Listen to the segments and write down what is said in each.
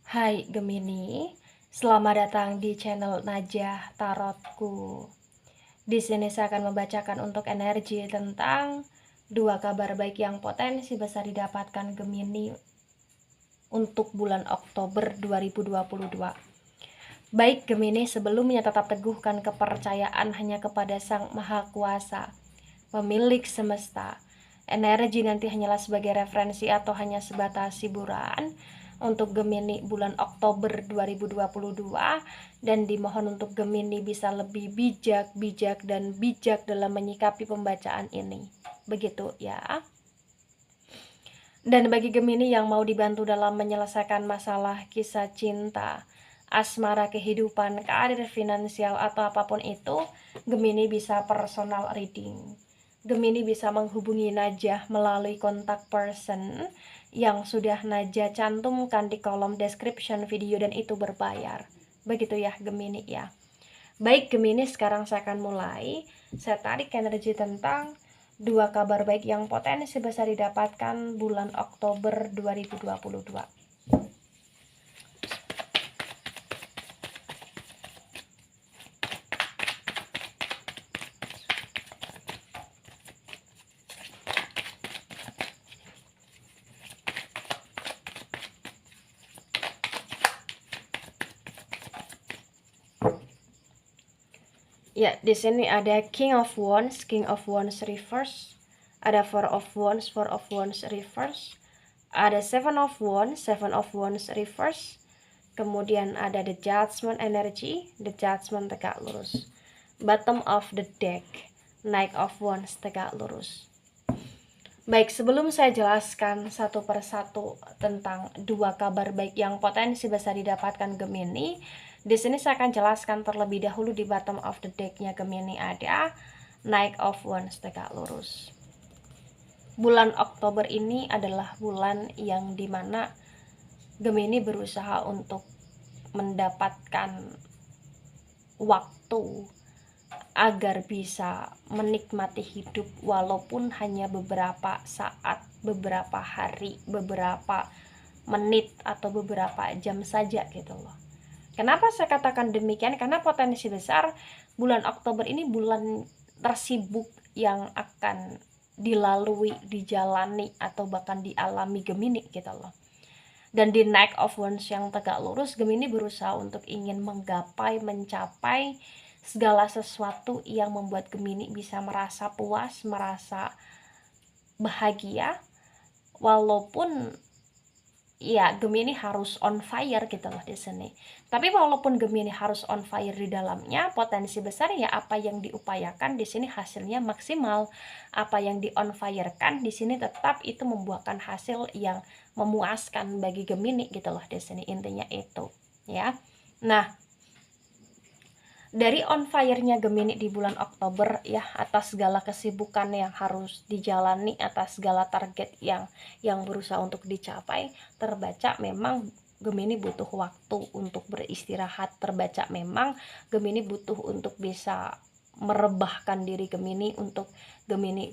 Hai Gemini, selamat datang di channel Najah Tarotku. Di sini saya akan membacakan untuk energi tentang dua kabar baik yang potensi besar didapatkan Gemini untuk bulan Oktober 2022. Baik Gemini, sebelumnya tetap teguhkan kepercayaan hanya kepada Sang Maha Kuasa, pemilik semesta. Energi nanti hanyalah sebagai referensi atau hanya sebatas hiburan untuk Gemini bulan Oktober 2022, dan dimohon untuk Gemini bisa lebih bijak dalam menyikapi pembacaan ini. Begitu ya. Dan bagi Gemini yang mau dibantu dalam menyelesaikan masalah kisah cinta, asmara, kehidupan, karir, finansial, atau apapun itu, Gemini bisa personal reading. Gemini bisa menghubungi Najah melalui kontak person yang sudah Najah cantumkan di kolom description video, dan itu berbayar. Begitu ya Gemini ya. Baik Gemini, sekarang saya akan mulai. Saya tarik energi tentang dua kabar baik yang potensi besar didapatkan bulan Oktober 2022. Ya, di sini ada King of Wands reverse, ada Four of Wands reverse, ada Seven of Wands reverse, kemudian ada the Judgment energy, the Judgment tegak lurus, bottom of the deck, Knight of Wands tegak lurus. Baik, sebelum saya jelaskan satu persatu tentang dua kabar baik yang potensi besar didapatkan Gemini, di sini saya akan jelaskan terlebih dahulu di bottom of the deck-nya Gemini ada Knight of Wands tegak lurus. Bulan Oktober ini adalah bulan yang dimana Gemini berusaha untuk mendapatkan waktu agar bisa menikmati hidup walaupun hanya beberapa saat, beberapa hari, beberapa menit, atau beberapa jam saja gitu loh. Kenapa saya katakan demikian? Karena potensi besar bulan Oktober ini bulan tersibuk yang akan dilalui, dijalani, atau bahkan dialami Gemini gitu loh. Dan di Knight of Wands yang tegak lurus, Gemini berusaha untuk ingin menggapai, mencapai segala sesuatu yang membuat Gemini bisa merasa puas, merasa bahagia, walaupun ya Gemini harus on fire gitu loh di sini. Tapi walaupun Gemini harus on fire di dalamnya, potensi besar ya apa yang diupayakan di sini hasilnya maksimal. Apa yang di on fire-kan di sini tetap itu membuahkan hasil yang memuaskan bagi Gemini gitu loh di sini, intinya itu ya. Nah, dari on fire-nya Gemini di bulan Oktober ya, atas segala kesibukan yang harus dijalani, atas segala target yang berusaha untuk dicapai, terbaca memang Gemini butuh waktu untuk beristirahat, terbaca memang Gemini butuh untuk bisa merebahkan diri Gemini, untuk Gemini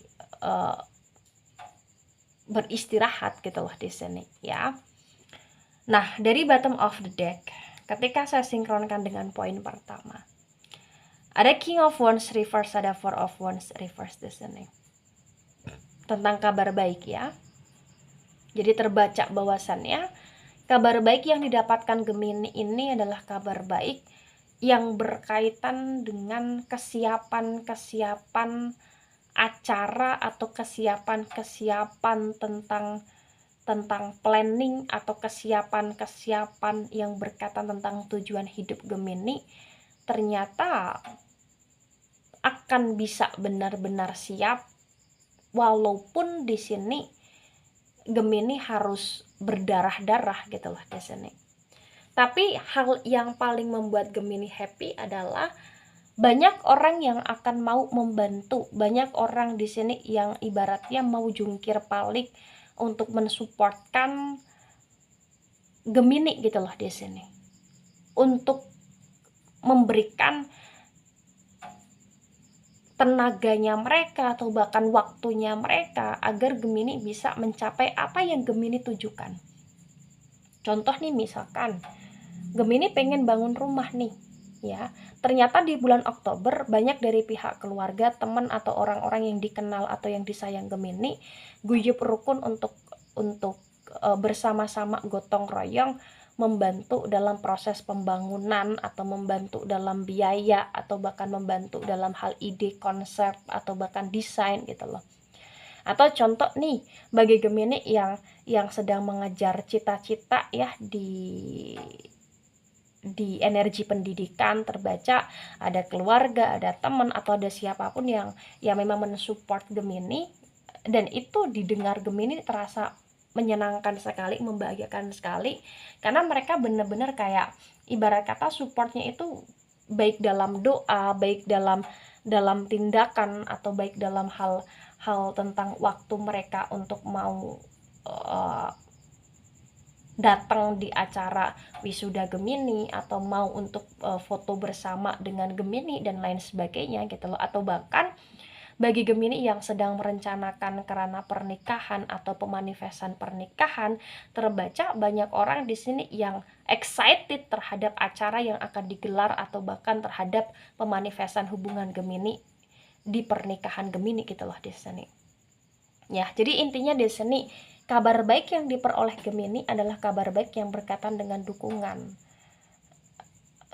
beristirahat gitu loh di sini ya. Nah, dari bottom of the deck, ketika saya sinkronkan dengan poin pertama, ada King of Wands reverse, ada Four of Wands reverse di sini. Tentang kabar baik ya. Jadi terbaca bahwasannya kabar baik yang didapatkan Gemini ini adalah kabar baik yang berkaitan dengan kesiapan acara atau kesiapan tentang planning, atau kesiapan yang berkaitan tentang tujuan hidup Gemini ternyata akan bisa benar-benar siap, walaupun di sini Gemini harus berdarah-darah gitu loh di sini. Tapi hal yang paling membuat Gemini happy adalah banyak orang yang akan mau membantu, banyak orang di sini yang ibaratnya mau jungkir balik untuk mensupportkan Gemini gitu loh di sini, untuk memberikan tenaganya mereka atau bahkan waktunya mereka agar Gemini bisa mencapai apa yang Gemini tujukan. Contoh nih, misalkan Gemini pengen bangun rumah nih, ya. Ternyata di bulan Oktober banyak dari pihak keluarga, teman atau orang-orang yang dikenal atau yang disayang Gemini guyup rukun untuk bersama-sama gotong royong membantu dalam proses pembangunan atau membantu dalam biaya atau bahkan membantu dalam hal ide, konsep atau bahkan desain gitu loh. Atau contoh nih bagi Gemini yang sedang mengejar cita-cita ya di energi pendidikan, terbaca ada keluarga, ada teman atau ada siapapun yang memang mensupport Gemini, dan itu didengar Gemini terasa menyenangkan sekali, membahagiakan sekali, karena mereka benar-benar kayak ibarat kata supportnya itu baik dalam doa, baik dalam tindakan, atau baik dalam hal tentang waktu mereka untuk mau datang di acara wisuda Gemini, atau mau untuk foto bersama dengan Gemini dan lain sebagainya gitu loh. Atau bahkan bagi Gemini yang sedang merencanakan kerana pernikahan atau pemanifestan pernikahan, terbaca banyak orang di sini yang excited terhadap acara yang akan digelar atau bahkan terhadap pemanifestan hubungan Gemini di pernikahan Gemini gitu loh di sini. Ya, jadi intinya di sini kabar baik yang diperoleh Gemini adalah kabar baik yang berkaitan dengan dukungan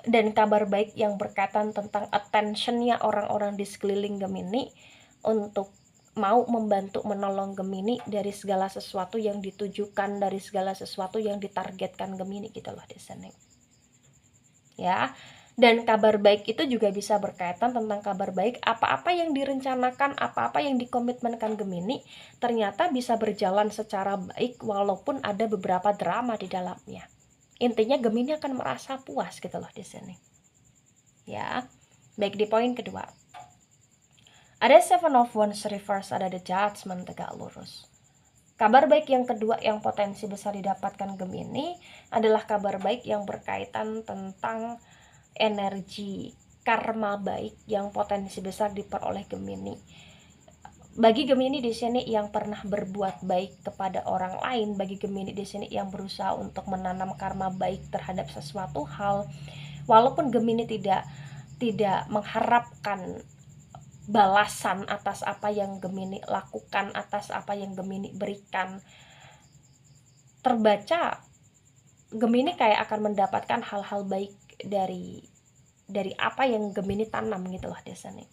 dan kabar baik yang berkaitan tentang attentionnya orang-orang di sekeliling Gemini untuk mau membantu menolong Gemini dari segala sesuatu yang ditujukan, dari segala sesuatu yang ditargetkan Gemini gitu loh di sini. Ya. Dan kabar baik itu juga bisa berkaitan tentang kabar baik apa-apa yang direncanakan, apa-apa yang dikomitmenkan Gemini ternyata bisa berjalan secara baik walaupun ada beberapa drama di dalamnya. Intinya Gemini akan merasa puas gitu loh di sini. Ya. Baik, di poin kedua. Ada Seven of Wands reverse, ada The Judgment tegak lurus. Kabar baik yang kedua yang potensi besar didapatkan Gemini adalah kabar baik yang berkaitan tentang energi karma baik yang potensi besar diperoleh Gemini. Bagi Gemini di sini yang pernah berbuat baik kepada orang lain, bagi Gemini di sini yang berusaha untuk menanam karma baik terhadap sesuatu hal, walaupun Gemini tidak mengharapkan balasan atas apa yang Gemini lakukan, atas apa yang Gemini berikan, terbaca Gemini kayak akan mendapatkan hal-hal baik dari apa yang Gemini tanam gitu loh di sini.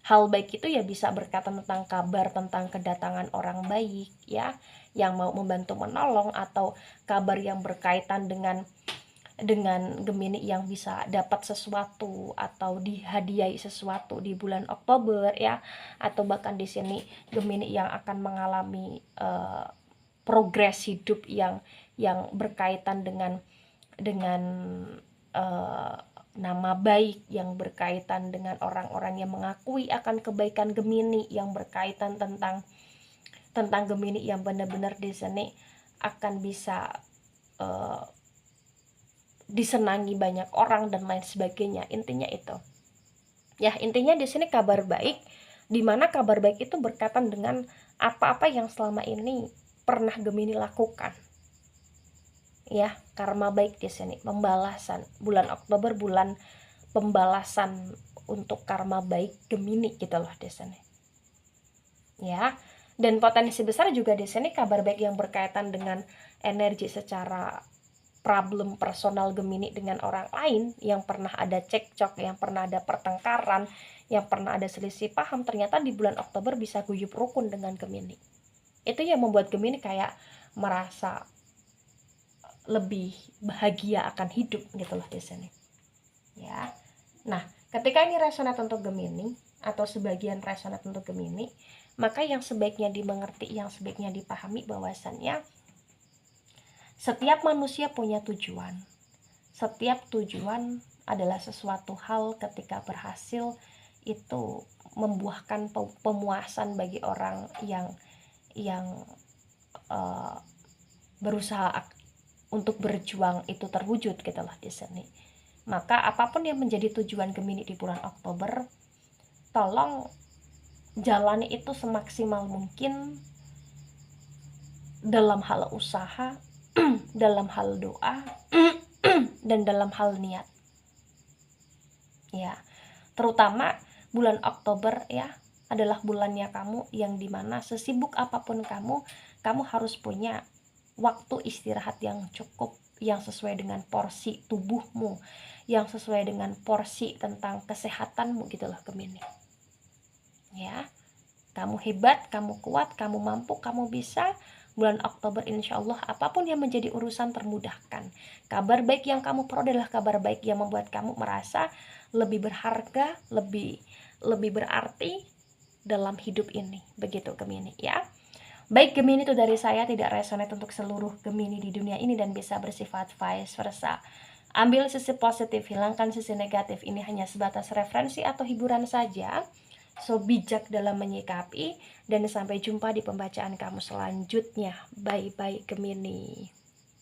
Hal baik itu ya bisa berkaitan tentang kabar tentang kedatangan orang baik ya, yang mau membantu menolong, atau kabar yang berkaitan dengan Gemini yang bisa dapat sesuatu atau dihadiahi sesuatu di bulan Oktober ya, atau bahkan di sini Gemini yang akan mengalami progres hidup yang berkaitan dengan nama baik, yang berkaitan dengan orang-orang yang mengakui akan kebaikan Gemini, yang berkaitan tentang Gemini yang benar-benar di sini akan bisa disenangi banyak orang dan lain sebagainya. Intinya itu. Ya, intinya di sini kabar baik, di mana kabar baik itu berkaitan dengan apa-apa yang selama ini pernah Gemini lakukan. Ya, karma baik di sini, pembalasan. Bulan Oktober bulan pembalasan untuk karma baik Gemini gitu loh di sini. Ya. Dan potensi besar juga di sini kabar baik yang berkaitan dengan energi secara problem personal Gemini dengan orang lain, yang pernah ada cekcok, yang pernah ada pertengkaran, yang pernah ada selisih paham, ternyata di bulan Oktober bisa guyup rukun dengan Gemini. Itu yang membuat Gemini kayak merasa lebih bahagia akan hidup gitu loh di sini. Ya. Nah, ketika ini resonate untuk Gemini atau sebagian resonate untuk Gemini, maka yang sebaiknya dimengerti, yang sebaiknya dipahami bahwasannya setiap manusia punya tujuan. Setiap tujuan adalah sesuatu hal ketika berhasil itu membuahkan pemuasan bagi orang yang berusaha untuk berjuang itu terwujud gitu lah di sini. Maka apapun yang menjadi tujuan Gemini di bulan Oktober, tolong jalani itu semaksimal mungkin dalam hal usaha, dalam hal doa dan dalam hal niat. Ya, terutama bulan Oktober ya adalah bulannya kamu yang dimana sesibuk apapun kamu harus punya waktu istirahat yang cukup, yang sesuai dengan porsi tubuhmu, yang sesuai dengan porsi tentang kesehatanmu gitu loh Gemini. Ya, kamu hebat, kamu kuat, kamu mampu, kamu bisa. Bulan Oktober insya Allah apapun yang menjadi urusan termudahkan. Kabar baik yang kamu peroleh adalah kabar baik yang membuat kamu merasa lebih berharga, lebih berarti dalam hidup ini. Begitu Gemini ya. Baik Gemini, itu dari saya, tidak resonate untuk seluruh Gemini di dunia ini dan bisa bersifat vice versa. Ambil sisi positif, hilangkan sisi negatif. Ini hanya sebatas referensi atau hiburan saja. So bijak dalam menyikapi, dan sampai jumpa di pembacaan kamu selanjutnya. Bye bye Gemini.